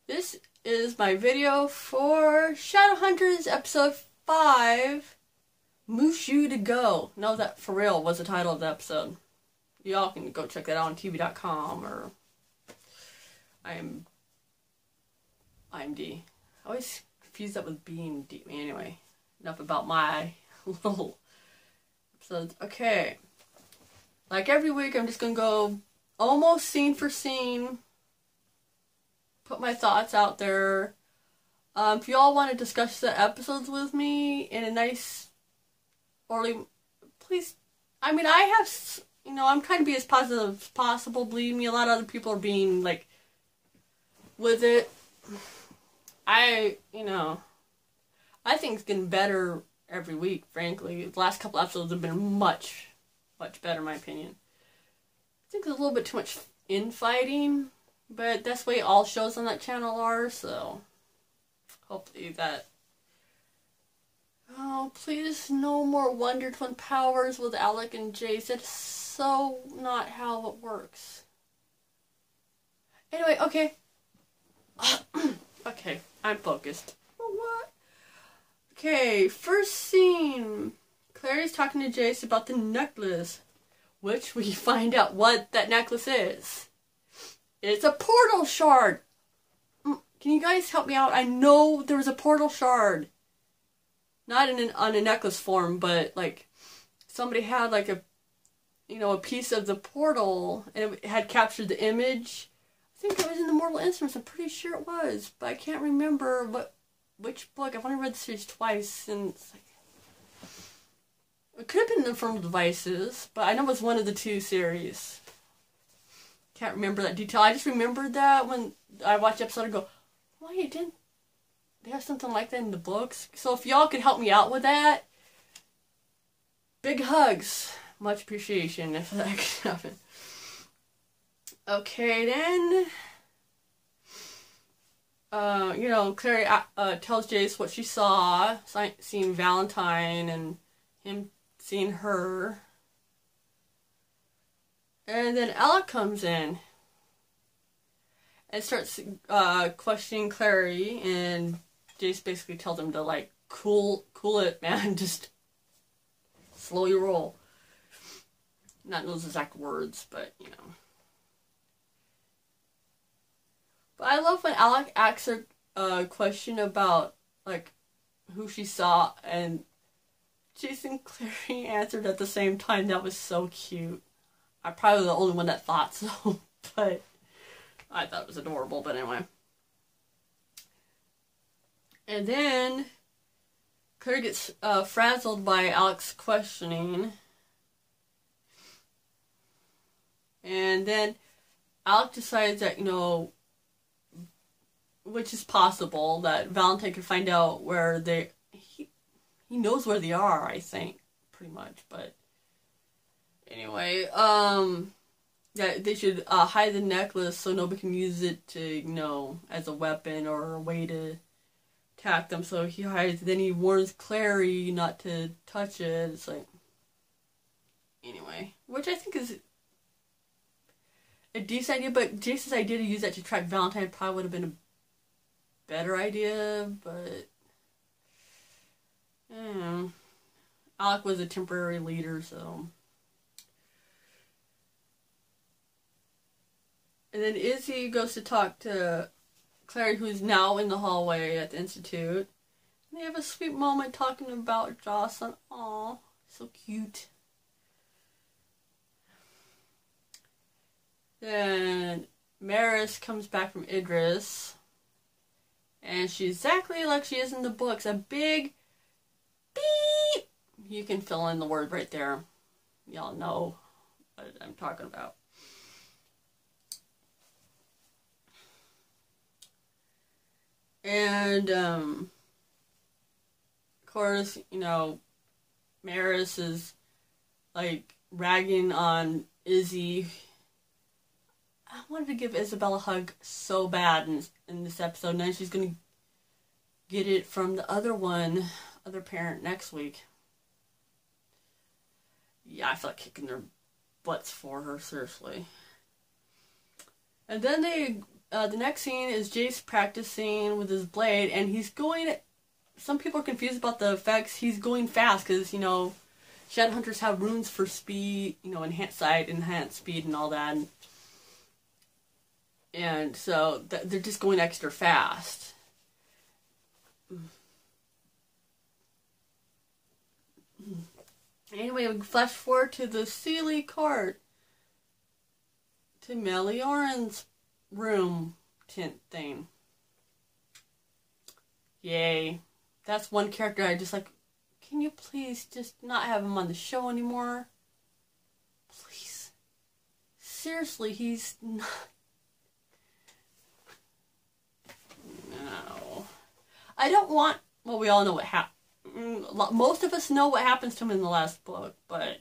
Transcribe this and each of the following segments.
This is my video for Shadowhunters episode 5, Mushu to Go. No, that for real was the title of the episode. Y'all can go check that out on TV.com or IMD. I always confuse that with B and D. Anyway, enough about my little episodes. Okay. Like every week, I'm just going to go almost scene for scene, put my thoughts out there. If you all want to discuss the episodes with me in a nice, orderly, please. I mean, I have, I'm trying to be as positive as possible. Believe me, a lot of other people are being, like, with it. I think it's getting better every week, frankly. The last couple episodes have been much better, in my opinion. I think there's a little bit too much infighting, but that's the way all shows on that channel are, so hopefully that... Oh, please, no more Wonder Twin powers with Alec and Jace. That's so not how it works. Anyway, okay. Okay, I'm focused. What? Okay, first scene. Clary's talking to Jace about the necklace, which we find out what that necklace is. It's a portal shard. Can you guys help me out? I know there was a portal shard. Not on a necklace form, but like somebody had like a piece of the portal and it had captured the image. I think it was in the Mortal Instruments. I'm pretty sure it was, but I can't remember which book. I've only read the series twice, and it's like, it could have been in the Infernal Devices, but I know it was one of the two series. Can't remember that detail. I just remembered that when I watched the episode and go, why didn't they have something like that in the books? So if y'all could help me out with that, big hugs. Much appreciation if that could happen. Okay, then, Clary tells Jace what she saw, seeing Valentine and him seeing her. And then Alec comes in and starts questioning Clary, and Jace basically tells him to, like, cool it, man, just slow your roll. Not those exact words, but, But I love when Alec asks her a question about, like, who she saw, and Jace and Clary answered at the same time. That was so cute. I'm probably the only one that thought so, but I thought it was adorable, but anyway. And then Clary gets frazzled by Alec's questioning. And then Alec decides that, which is possible, that Valentine could find out where he knows where they are, I think, pretty much, but anyway, yeah, they should hide the necklace so nobody can use it to, as a weapon or a way to attack them, so he hides it. Then he warns Clary not to touch it. It's like, anyway, which I think is a decent idea, but Jace's idea to use that to track Valentine probably would have been a better idea, but Alec was a temporary leader, so. And then Izzy goes to talk to Clary, who's now in the hallway at the Institute. And they have a sweet moment talking about Jocelyn. Aw, so cute. Then Maris comes back from Idris. And she's exactly like she is in the books. A big beep. You can fill in the word right there. Y'all know what I'm talking about. And, of course, Maris is, like, ragging on Izzy. I wanted to give Isabel a hug so bad in this episode, and then she's going to get it from the other parent next week. Yeah, I feel like kicking their butts for her, seriously. And then the next scene is Jace practicing with his blade, and he's going. Some people are confused about the effects. He's going fast because, you know, Shadowhunters have runes for speed, you know, enhanced sight, enhanced speed, and all that. And so they're just going extra fast. Anyway, we flash forward to the Sealy court. To Melioran's room tent thing. Yay. That's one character I just like, can you please just not have him on the show anymore? Please. Seriously, he's not... No. I don't want... Well, we all know what happened. Most of us know what happens to him in the last book, but...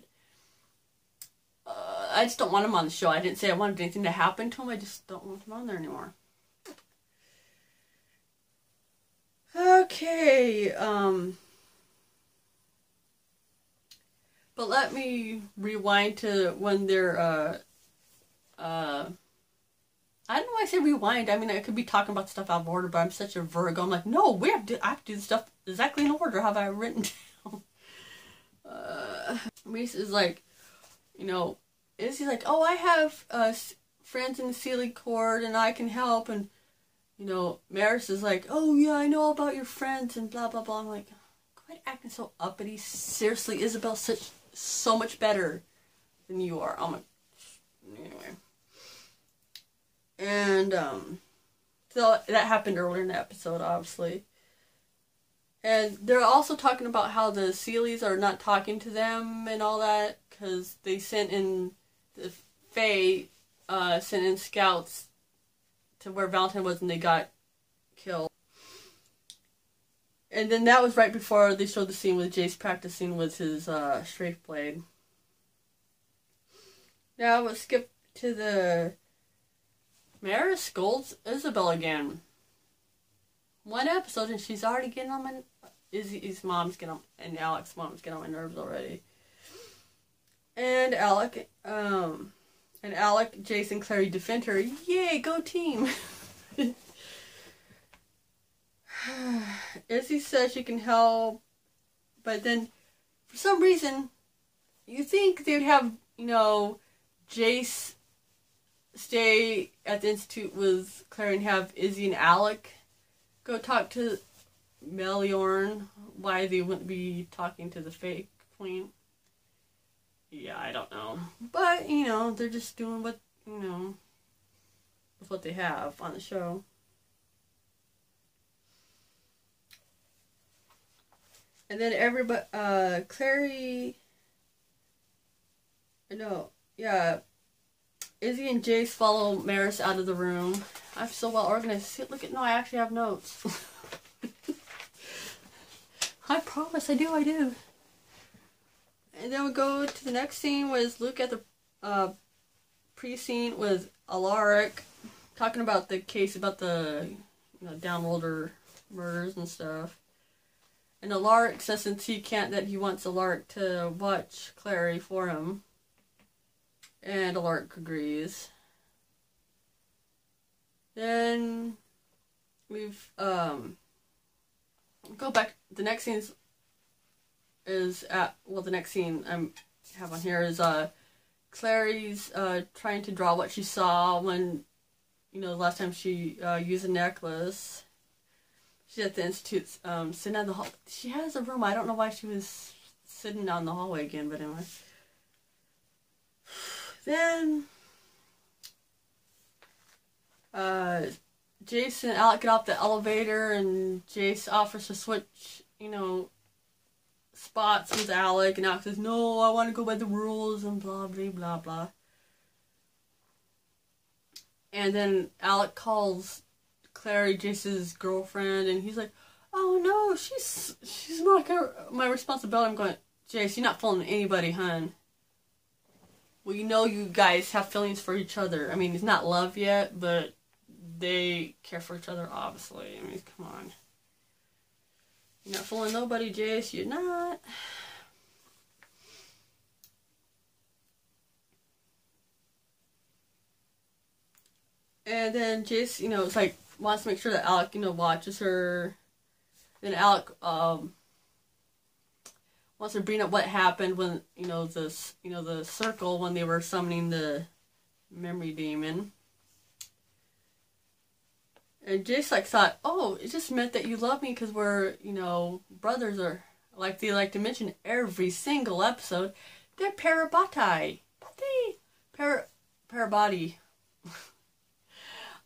I just don't want him on the show. I didn't say I wanted anything to happen to him. I just don't want him on there anymore. Okay, but let me rewind to when they're, I don't know why I say rewind. I mean, I could be talking about stuff out of order, but I'm such a Virgo. I'm like, no, I have to do this stuff exactly in order. How have I written down? Mace is like, you know, Izzy's like, oh, I have, friends in the Sealy Court, and I can help, and, you know, Maris is like, oh, yeah, I know all about your friends, and blah, blah, blah. I'm like, quit acting so uppity. Seriously, Isabel's so much better than you are. Oh, my... Anyway. And, so that happened earlier in the episode, obviously. And they're also talking about how the Sealys are not talking to them and all that, because they sent in, the Fae, sent in scouts to where Valentine was and they got killed. And then that was right before they showed the scene with Jace practicing with his strafe blade. Now we'll skip to the... Maris scolds Isabel again. One episode and she's already getting on my... Izzy's mom's getting on... And Alec's mom's getting on my nerves already. And Alec, Jason, Clary defend her. Yay, go team! Izzy says she can help, but then, for some reason, you think they'd have, you know, Jace stay at the Institute with Clary and have Izzy and Alec go talk to Melioran, why they wouldn't be talking to the fake queen. Yeah, I don't know. But, you know, they're just doing what, you know, with what they have on the show. And then everybody, Clary, no, yeah, Izzy and Jace follow Maris out of the room. I'm so well organized. See, look at, no, I actually have notes. I promise, I do. And then we go to the next scene was Luke at the pre-scene with Alaric talking about the case about the, you know, downworlder murders and stuff. And Alaric says since he can't, that he wants Alaric to watch Clary for him. And Alaric agrees. Then we've go back. The next scene is at, well, the next scene I have on here is Clary's trying to draw what she saw when, you know, the last time she used a necklace. She's at the Institute sitting on the hall. She has a room. I don't know why she was sitting down the hallway again, but anyway. Then Jace and Alec get off the elevator and Jace offers to switch, you know, spots with Alec, and Alec says, no, I want to go by the rules, and blah, blah, blah, blah. And then Alec calls Clary Jace's girlfriend, and he's like, oh no, she's not my responsibility. I'm going, Jace, you're not fooling anybody, hun. Well, you know you guys have feelings for each other. I mean, it's not love yet, but they care for each other, obviously. I mean, come on. You're not fooling nobody, Jace. You're not. And then Jace, it's like wants to make sure that Alec, watches her. Then Alec wants to bring up what happened when the circle when they were summoning the memory demon. And Jace like thought, oh, it just meant that you love me because we're brothers, or like they like to mention every single episode, they're parabati. Parabati.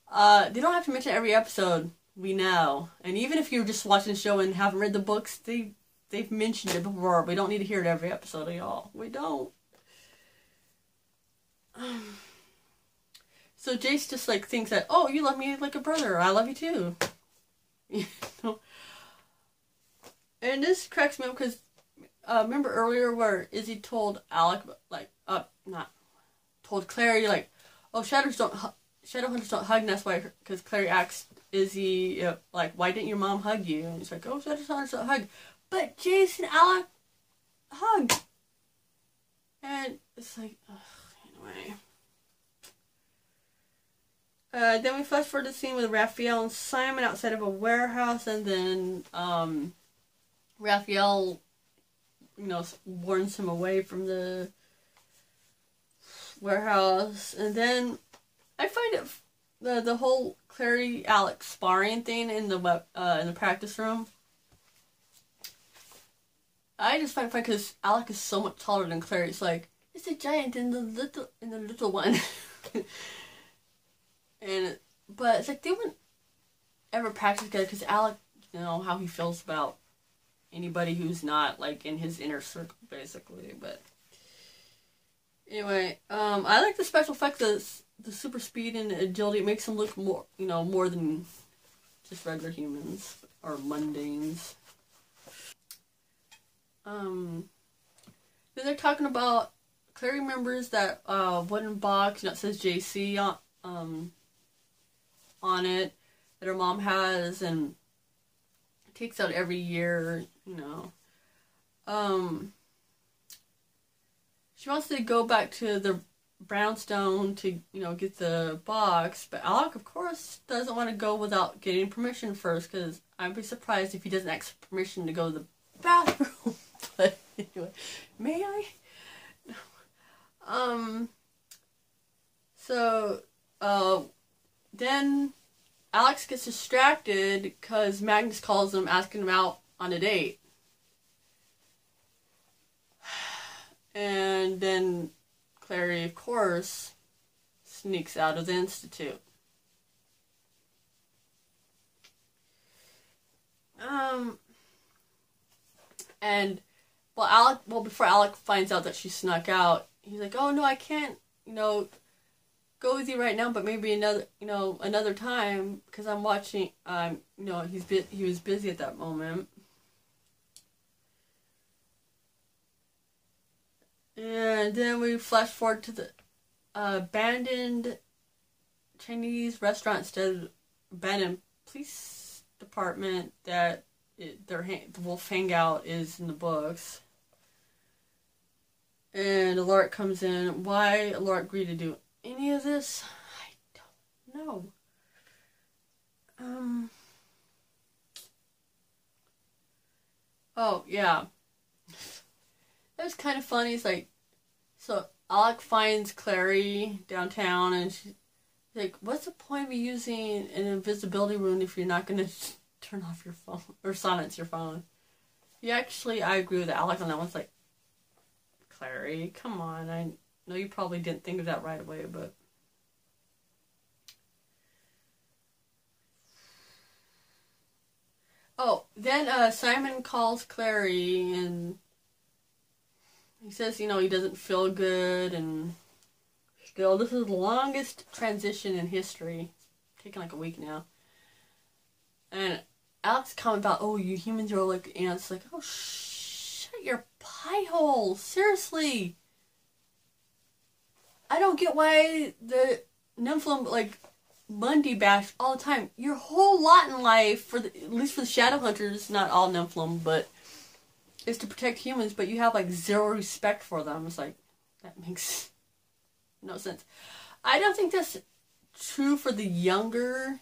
They don't have to mention every episode. We know, and even if you're just watching the show and haven't read the books, they've mentioned it before. We don't need to hear it every episode, y'all. We don't. So Jace just like thinks that, oh, you love me like a brother. I love you too. And this cracks me up because remember earlier where Izzy told Alec told Clary like, oh, Shadowhunters don't hug, and that's why, because Clary asked Izzy like, why didn't your mom hug you? And he's like, oh, Shadowhunters don't hug, but Jace and Alec hug. And it's like, anyway. Then we flash forward to the scene with Raphael and Simon outside of a warehouse, and then Raphael, warns him away from the warehouse, and then I find it the whole Clary Alex sparring thing in the practice room. I just find it funny because Alec is so much taller than Clary. It's like it's a giant in the little one. But it's like they wouldn't ever practice together because Alec, how he feels about anybody who's not like in his inner circle, basically. But anyway, I like the special effects, the super speed and agility. It makes them look more, more than just regular humans or mundanes. Then they're talking about Clary remembers that wooden box, it says JC on it that her mom has and takes out every year, She wants to go back to the brownstone to, get the box, but Alec, of course, doesn't want to go without getting permission first, because I'd be surprised if he doesn't ask permission to go to the bathroom. But anyway, may I? Then Alex gets distracted because Magnus calls him asking him out on a date. And then Clary, of course, sneaks out of the Institute. Before Alec finds out that she snuck out, he's like, oh no, I can't, go with you right now, but maybe another time, because I'm watching, he was busy at that moment. And then we flash forward to the abandoned Chinese restaurant instead of abandoned police department that the wolf hangout is in the books. And Alaric comes in. Why Alaric agreed to do any of this, I don't know. Oh, yeah. That was kind of funny. It's like, so Alec finds Clary downtown, and she's like, what's the point of you using an invisibility rune if you're not going to turn off your phone or silence your phone? I agree with Alec on that one. It's like, Clary, come on. I know you probably didn't think of that right away, but then Simon calls Clary and he says, he doesn't feel good, and still, this is the longest transition in history. It's taken like a week now. And Alex comment about, oh, you humans are like ants. Like, oh, shut your pie hole. Seriously. I don't get why the Nymphlum, like, Bundy bash all the time. Your whole lot in life, at least for the Shadowhunters, not all Nymphlum, but is to protect humans, but you have like zero respect for them. It's like, that makes no sense. I don't think that's true for the younger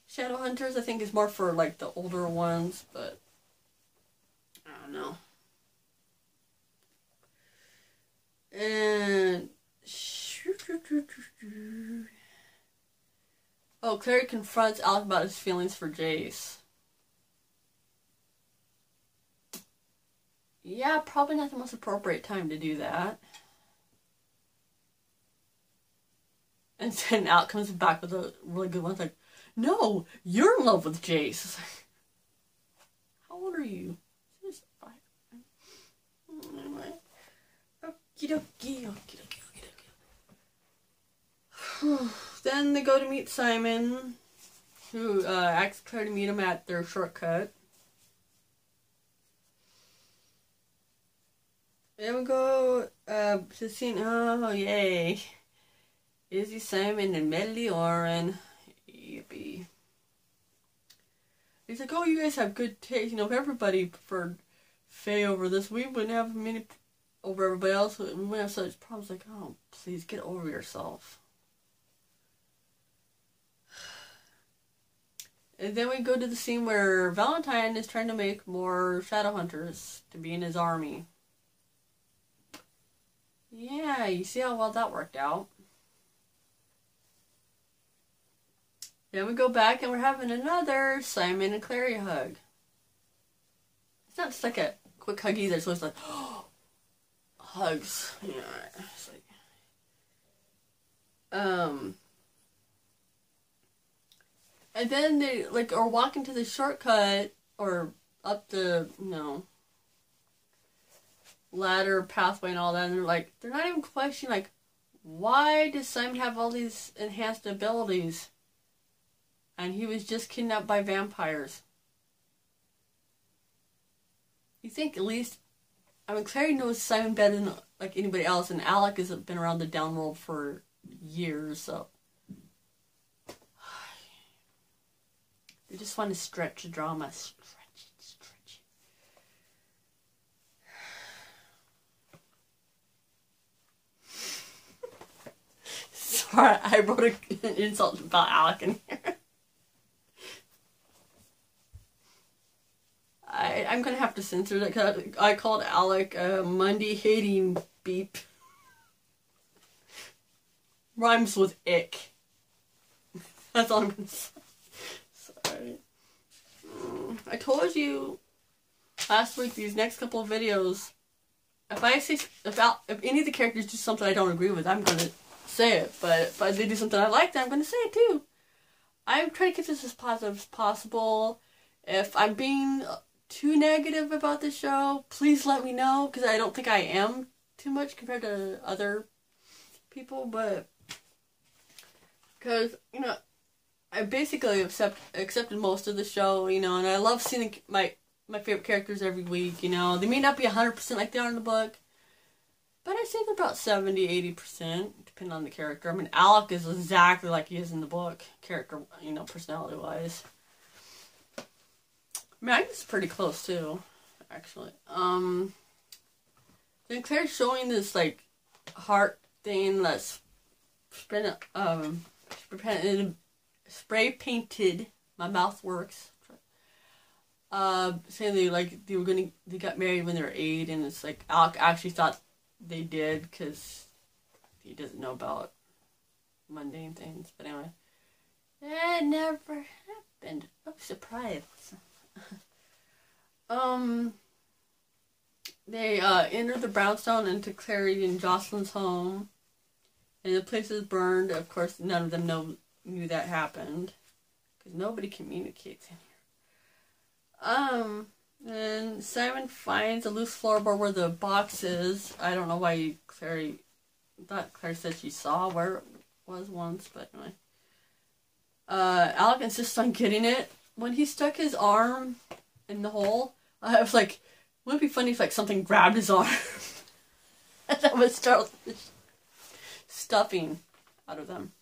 Shadowhunters. I think it's more for like the older ones, but I don't know. And oh, Clary confronts Alec about his feelings for Jace. Yeah, probably not the most appropriate time to do that. And then Alec comes back with a really good one. It's like, no, you're in love with Jace. It's like, how old are you? Just 5. Anyway. Okie dokie, okie dokie, okie dokie. Then they go to meet Simon, who asks Claire to meet him at their shortcut. Then we go to the scene. Oh, yay. Izzy, Simon, and Medley Oren. Yippee. He's like, oh, you guys have good taste. You know, if everybody preferred Faye over this, we wouldn't have many over everybody else. We wouldn't have such problems. Like, oh, please get over yourself. And then we go to the scene where Valentine is trying to make more Shadowhunters to be in his army. Yeah, you see how well that worked out. Then we go back and we're having another Simon and Clary hug. It's not just like a quick hug either. It's always like, oh, hugs. Yeah, it's like, and then they like are walking to the shortcut or up the, you know, ladder pathway and all that, and they're not even questioning like, why does Simon have all these enhanced abilities? And he was just kidnapped by vampires. You think at least, I mean, Clary knows Simon better than like anybody else, and Alec has been around the downworld for years, so they just want to stretch the drama, stretch it. Sorry, I wrote an insult about Alec in here. I'm gonna have to censor that because I called Alec a Monday hating beep. Rhymes with ick. That's all I'm gonna say. Sorry. I told you last week these next couple of videos, if any of the characters do something I don't agree with, I'm gonna say it. But if they do something I like, then I'm gonna say it too. I'm trying to keep this as positive as possible. If I'm being too negative about the show, please let me know, because I don't think I am too much compared to other people, but because, you know, I basically accepted most of the show, you know, and I love seeing my favorite characters every week, you know. They may not be 100% like they are in the book, but I say they're about 70-80%, depending on the character. I mean, Alec is exactly like he is in the book, character, you know, personality-wise. Magnus is pretty close too, actually. Then Claire's showing this like heart thing that's spray painted. My mouth works. Saying they got married when they were 8, and it's like Alec actually thought they did because he doesn't know about mundane things. But anyway, it never happened. Oh, surprise. They enter the brownstone into Clary and Jocelyn's home, and the place is burned. Of course, none of them knew that happened, because nobody communicates in here. And Simon finds a loose floorboard where the box is. I don't know why Clary said she saw where it was once, but anyway. Alec insists on getting it. When he stuck his arm in the hole, I was like, wouldn't it be funny if like something grabbed his arm and that would start stuffing out of them?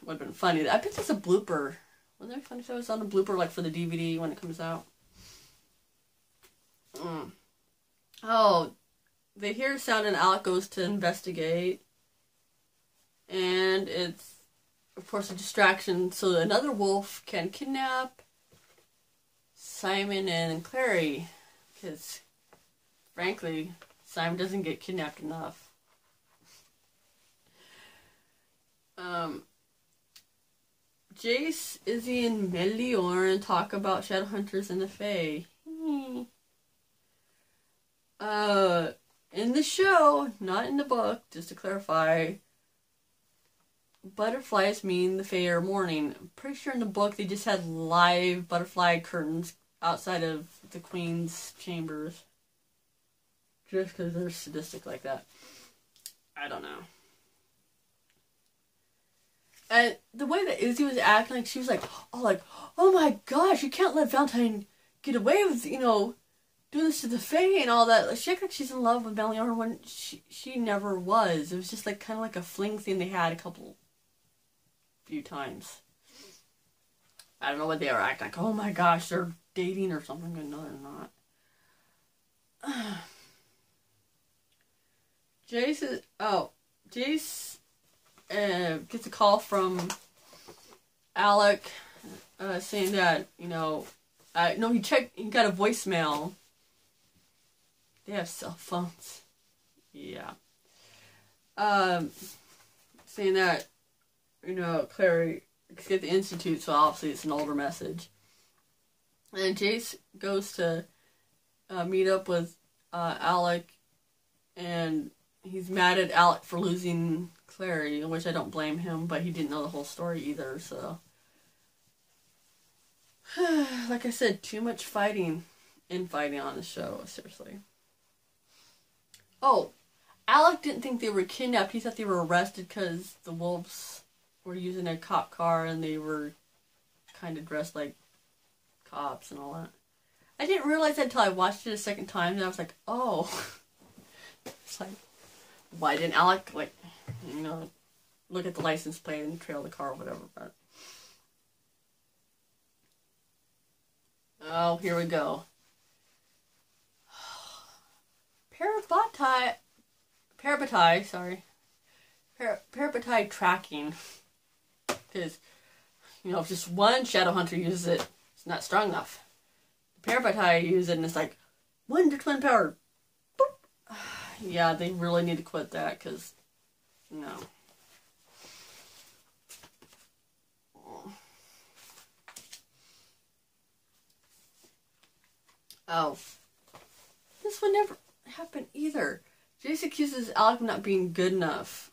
Would have been funny. I bet there's a blooper. Wouldn't that be funny if I was on a blooper like for the DVD when it comes out? Oh, they hear a sound and Alec goes to investigate. And it's, of course, a distraction so another wolf can kidnap Simon and Clary. Because, frankly, Simon doesn't get kidnapped enough. Jace, Izzy, and Melioran talk about Shadowhunters and the Fae. In the show, not in the book, just to clarify, butterflies mean the Fae are mourning. I'm pretty sure in the book they just had live butterfly curtains outside of the Queen's chambers. Just because they're sadistic like that. I don't know. And the way that Izzy was acting, like she was like, oh my gosh, you can't let Valentine get away with, doing this to the Fae and all that. Like, she acts like she's in love with Melioran when she never was. It was just like kind of like a fling thing they had few times. I don't know what they were acting like. Oh my gosh, they're dating or something. No, they're not. Jace gets a call from Alec saying that, he got a voicemail. They have cell phones. Yeah. Saying that, Clary is at the Institute, so obviously it's an older message. And Jace goes to meet up with Alec, and he's mad at Alec for losing Clary, which I don't blame him, but he didn't know the whole story either, so. Like I said, too much fighting on the show, seriously. Oh, Alec didn't think they were kidnapped. He thought they were arrested because the wolves were using a cop car and they were kind of dressed like cops and all that. I didn't realize that until I watched it a second time, and I was like, oh. It's like, why didn't Alec, look at the license plate and trail the car or whatever, but. Oh, here we go. Parabatai tracking. Because, if just one Shadowhunter uses it, it's not strong enough. The Parabatai use it and it's like, 1 to twin power. Boop. Yeah, they really need to quit that, because, no. Oh. This would never happen either. Jace accuses Alec of not being good enough.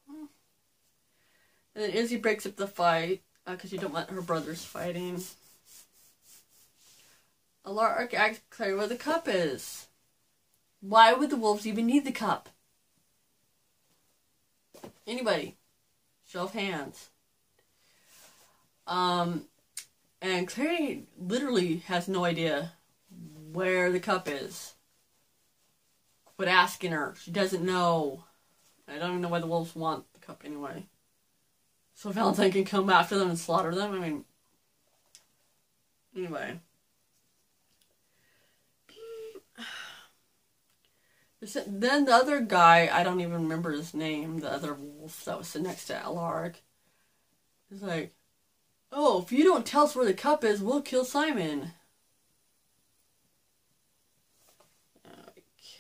And then Izzy breaks up the fight, because you don't want her brothers fighting. Alaric asks Clary where the cup is. Why would the wolves even need the cup? Anybody? Show of hands. And Clary literally has no idea where the cup is. But asking her, she doesn't know. I don't even know why the wolves want the cup anyway. So Valentine can come after them and slaughter them? I mean, anyway. Then the other guy, I don't even remember his name, the other wolf that was sitting next to Alaric, is like, oh, if you don't tell us where the cup is, we'll kill Simon.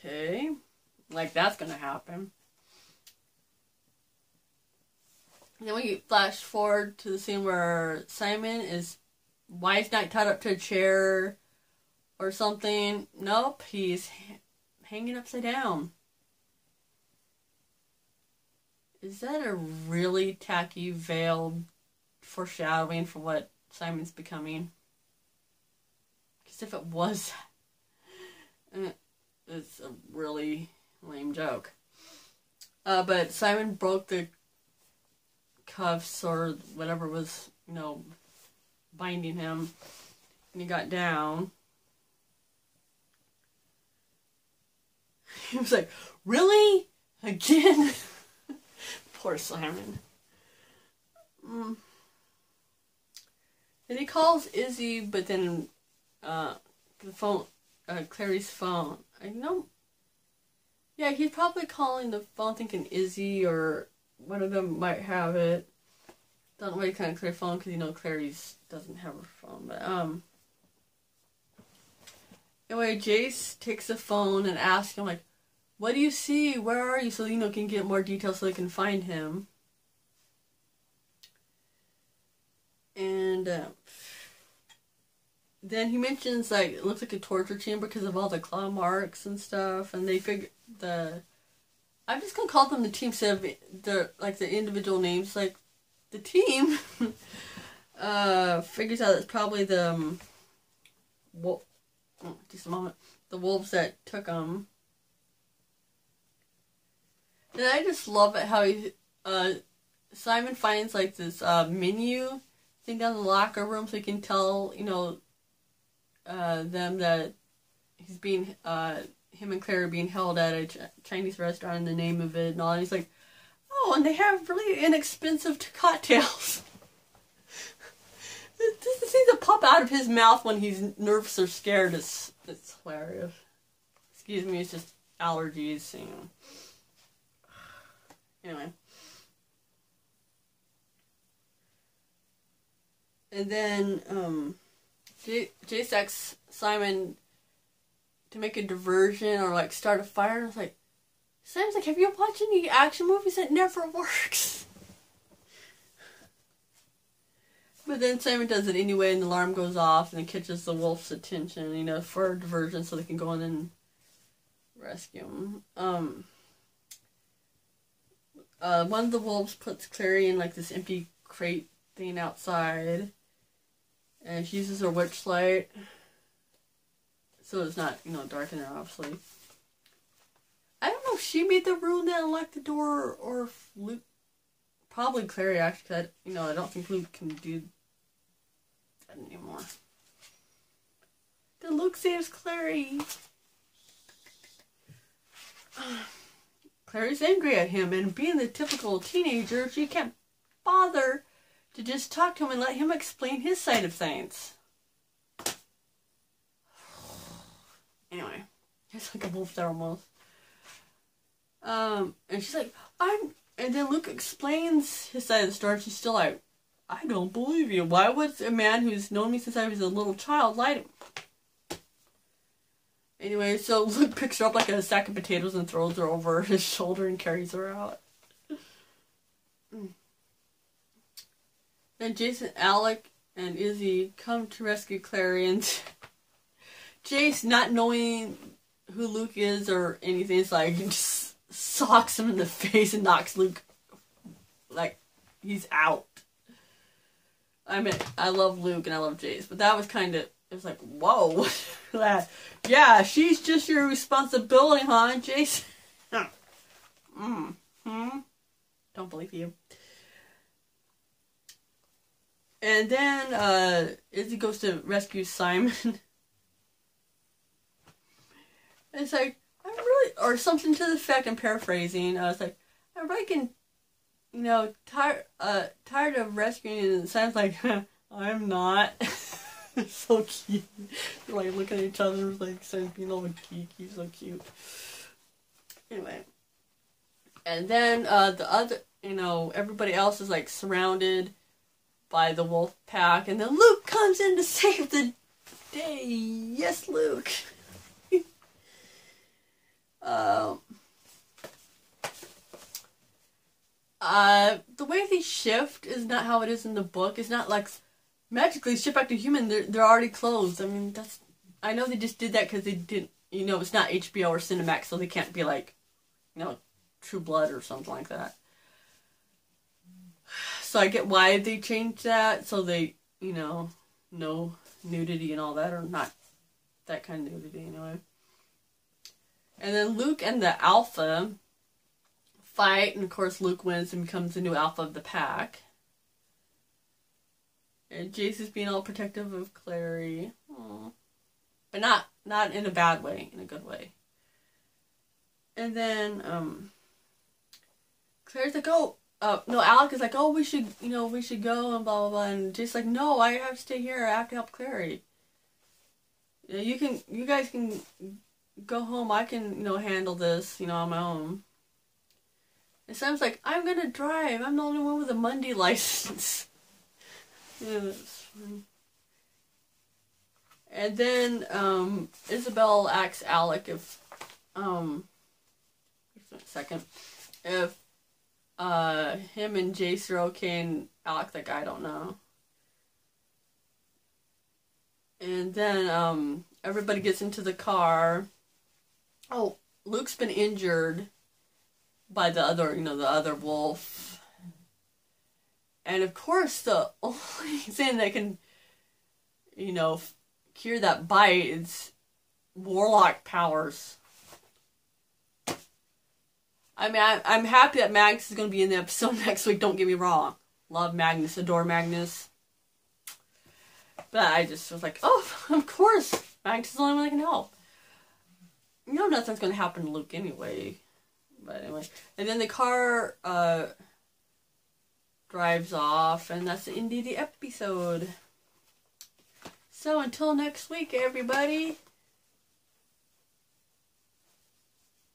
Okay. Like, that's gonna happen. And then we flash forward to the scene where Simon is, why is not tied up to a chair or something? Nope, he's hanging upside down. Is that a really tacky, veiled foreshadowing for what Simon's becoming? Because if it was, it's a really lame joke. But Simon broke the cuffs or whatever was, binding him, and he got down. He was like, really? Again? Poor Simon. And he calls Izzy, but then the phone, Clary's phone. I know Yeah, he's probably calling the phone thinking Izzy or one of them might have it. Don't know why he kind of Claire's phone because you know Clary's doesn't have her phone. But anyway, Jace takes the phone and asks him like, "What do you see? Where are you?" So you know can get more details so they can find him. And then he mentions like it looks like a torture chamber because of all the claw marks and stuff. And they figure I'm just gonna call them the team instead of the individual names. Like the team figures out it's probably the just a moment. The wolves that took them. And I just love it how Simon finds like this menu thing down in the locker room so he can tell, you know, them that he's being, him and Claire are being held at a Chinese restaurant and the name of it and all. And he's like, oh, and they have really inexpensive cocktails. This seems to pop out of his mouth when he's nervous or scared. It's hilarious. Excuse me, it's just allergies, you know. Anyway. And then, Jace asks Simon to make a diversion or, like, start a fire. And it's like, Simon's like, have you watched any action movies? It never works. But then Simon does it anyway, and the alarm goes off, and it catches the wolf's attention, you know, for a diversion so they can go in and rescue him. One of the wolves puts Clary in, like, this empty crate thing outside. And she uses her witch light. So it's not, you know, dark in there, obviously. I don't know if she made the rule that unlocked the door or if Luke... Probably Clary, actually, because, you know, I don't think Luke can do that anymore. Then Luke saves Clary. Clary's angry at him, and being the typical teenager, she can't bother to just talk to him and let him explain his side of things. Anyway, it's like a wolf there almost. And she's like, and then Luke explains his side of the story, and she's still like, I don't believe you. Why would a man who's known me since I was a little child lie to me? Anyway, so Luke picks her up like a sack of potatoes and throws her over his shoulder and carries her out. Then Jason, Alec, and Izzy come to rescue Clary, and Jace, not knowing who Luke is or anything, is like, just socks him in the face and knocks Luke, like, he's out. I mean, I love Luke and I love Jace, but that was kind of, it was like, whoa. Yeah, she's just your responsibility, huh, Jace? Don't believe you. And then, Izzy goes to rescue Simon. It's like, I'm really, or something to the effect, I'm paraphrasing, I was like, I'm really getting, you know, tired of rescuing, and it sounds like, I'm not. It's so cute. They're like looking at each other, like saying, being all geeky, so cute. Anyway. And then, the other, you know, everybody else is like surrounded by the wolf pack, and then Luke comes in to save the day. Yes, Luke. The way they shift is not how it is in the book. It's not like magically shift back to human. They're already closed. I mean, that's, I know they just did that because they didn't, you know, it's not HBO or Cinemax, so they can't be like, you know, True Blood or something like that. So I get why they changed that, so they, you know, no nudity and all that, or not that kind of nudity anyway. And then Luke and the Alpha fight, and of course Luke wins and becomes the new Alpha of the pack. And Jace is being all protective of Clary. Aww. But not in a bad way, in a good way. And then, Claire's like, oh, no, Alec is like, oh, we should go, and blah, blah, blah. And Jace's like, no, I have to stay here. I have to help Clary. You guys can go home. I can, handle this, on my own. And Sam's like, I'm gonna drive. I'm the only one with a Monday license. Yeah, that's funny. And then, Isabel asks Alec if, just a second, if, him and Jace are okay, and Alec, like, I don't know. And then, everybody gets into the car. Oh, Luke's been injured by the other wolf. And of course, the only thing that can, cure that bite is warlock powers. I mean, I'm happy that Magnus is going to be in the episode next week, don't get me wrong. Love Magnus, adore Magnus. But I just was like, oh, of course, Magnus is the only one that can help. Nothing's going to happen to Luke anyway. But anyway. And then the car drives off, and that's the end of the episode. So until next week, everybody.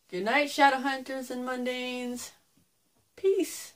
Good night, Shadowhunters and Mundanes. Peace.